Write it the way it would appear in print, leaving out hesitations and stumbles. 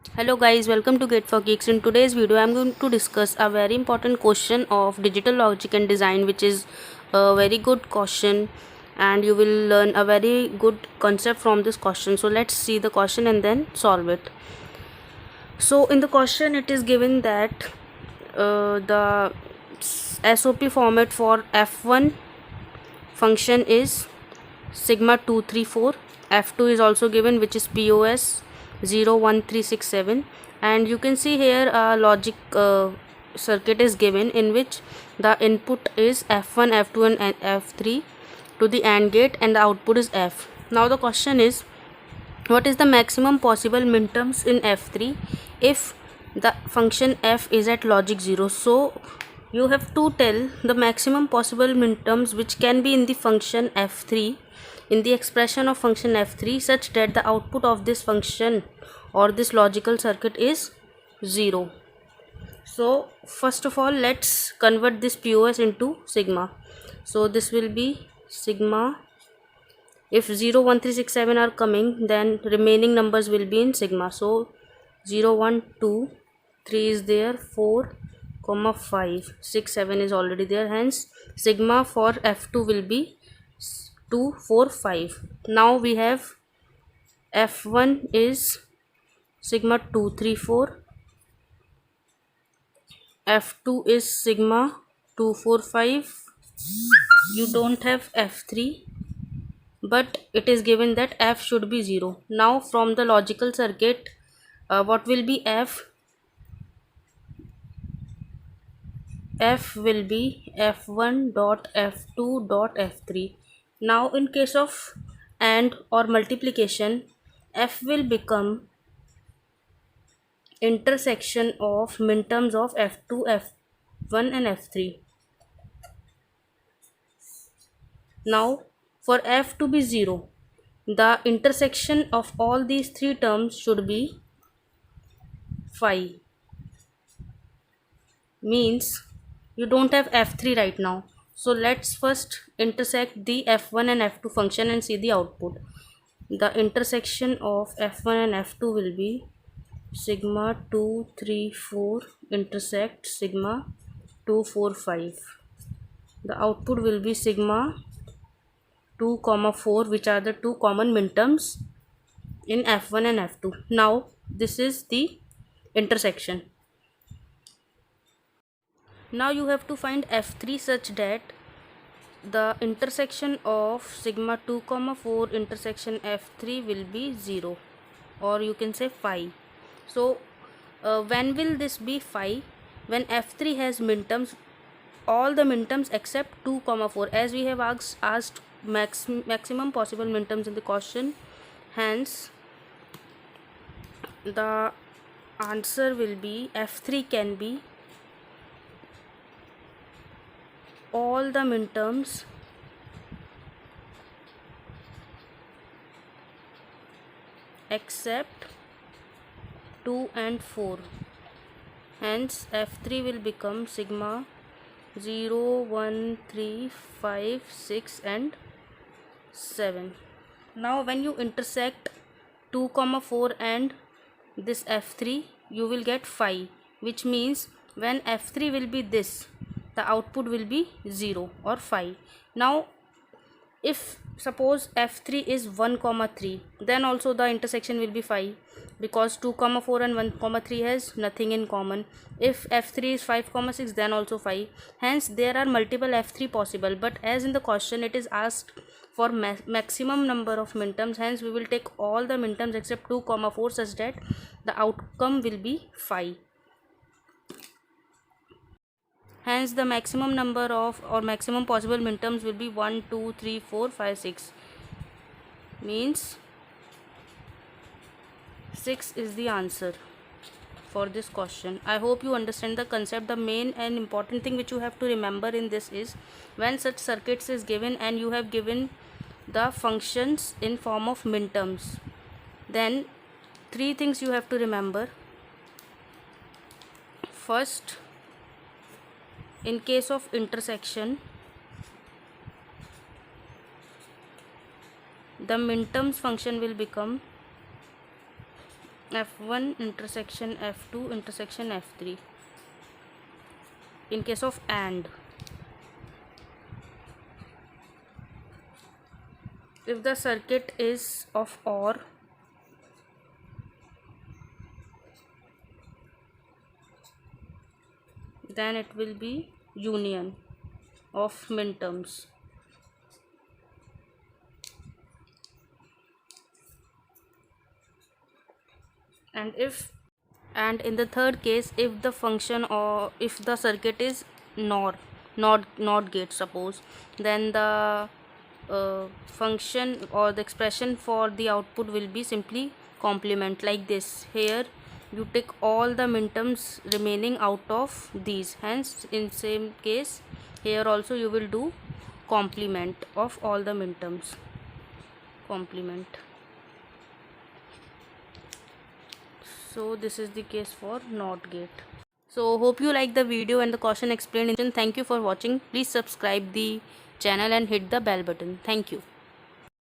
Hello guys, welcome to Gate for Geeks. In today's video, I'm going to discuss a very important question of digital logic and design, which is a very good question, and you will learn a very good concept from this question. So let's see the question and then solve it. So in the question, it is given that the SOP format for F1 function is sigma 234. F2 is also given, which is POS 01367, and you can see here a logic circuit is given in which the input is F1, F2 and F3 to the AND gate, and the output is F. Now the question is, what is the maximum possible minterms in F3 if the function f is at logic 0? So you have to tell the maximum possible minterms which can be in the function f3 in the expression of function f3 such that the output of this function or this logical circuit is 0. So first of all, let's convert this POS into sigma. So this will be sigma. If 0 1 3 6 7 are coming, then remaining numbers will be in sigma. So 0 1 2 3 is there, 4 comma 5 6 7 is already there, hence sigma for f2 will be 2 4 5. Now we have f1 is sigma 2 3 4, f2 is sigma 2 4 5. You don't have f3, but it is given that f should be 0. Now from the logical circuit, what will be f? F will be f1 dot f2 dot f3. Now in case of AND or multiplication, f will become intersection of minterms of f2, f1 and f3. Now for f to be 0, the intersection of all these three terms should be phi. Means you don't have f3 right now. So let's first intersect the f1 and f2 function and see the output. The intersection of f1 and f2 will be sigma 2 3 4 intersect sigma 2 4 5. The output will be sigma 2 comma 4, which are the two common minterms in f1 and f2. Now this is the intersection. Now you have to find f3 such that the intersection of sigma 2 comma 4 intersection f3 will be 0, or you can say phi. So when will this be phi? When f3 has minterms, all the minterms except 2 comma 4, as we have asked maximum possible minterms in the question, hence the answer will be f3 can be all the minterms except 2 and 4. Hence f3 will become sigma 0 1 3 5 6 and 7. Now when you intersect 2 comma 4 and this f3, you will get phi, which means when f3 will be this, the output will be 0 or phi. Now if suppose f3 is 1 comma 3, then also the intersection will be phi, because 2 comma 4 and 1 comma 3 has nothing in common. If f3 is 5 comma 6, then also phi. Hence there are multiple f3 possible, but as in the question it is asked for maximum number of minterms, hence we will take all the minterms except 2 comma 4 such that the outcome will be phi. Hence the maximum number of or maximum possible minterms will be 1 2 3 4 5 6. Means 6 is the answer for this question. I hope you understand the concept. The main and important thing which you have to remember in this is, when such circuits is given and you have given the functions in form of minterms, then three things you have to remember. First, in case of intersection, the minterms function will become f1 intersection f2 intersection f3. In case of AND, if the circuit is of OR, then it will be union of minterms. And in the third case, if the function or if the circuit is NOR, not gate suppose, then the function or the expression for the output will be simply complement, like this. Here you take all the minterms remaining out of these, hence in same case here also you will do complement of all the minterms, complement. So this is the case for NOT gate. So hope you like the video and the question explained. Thank you for watching. Please subscribe the channel and hit the bell button. Thank you.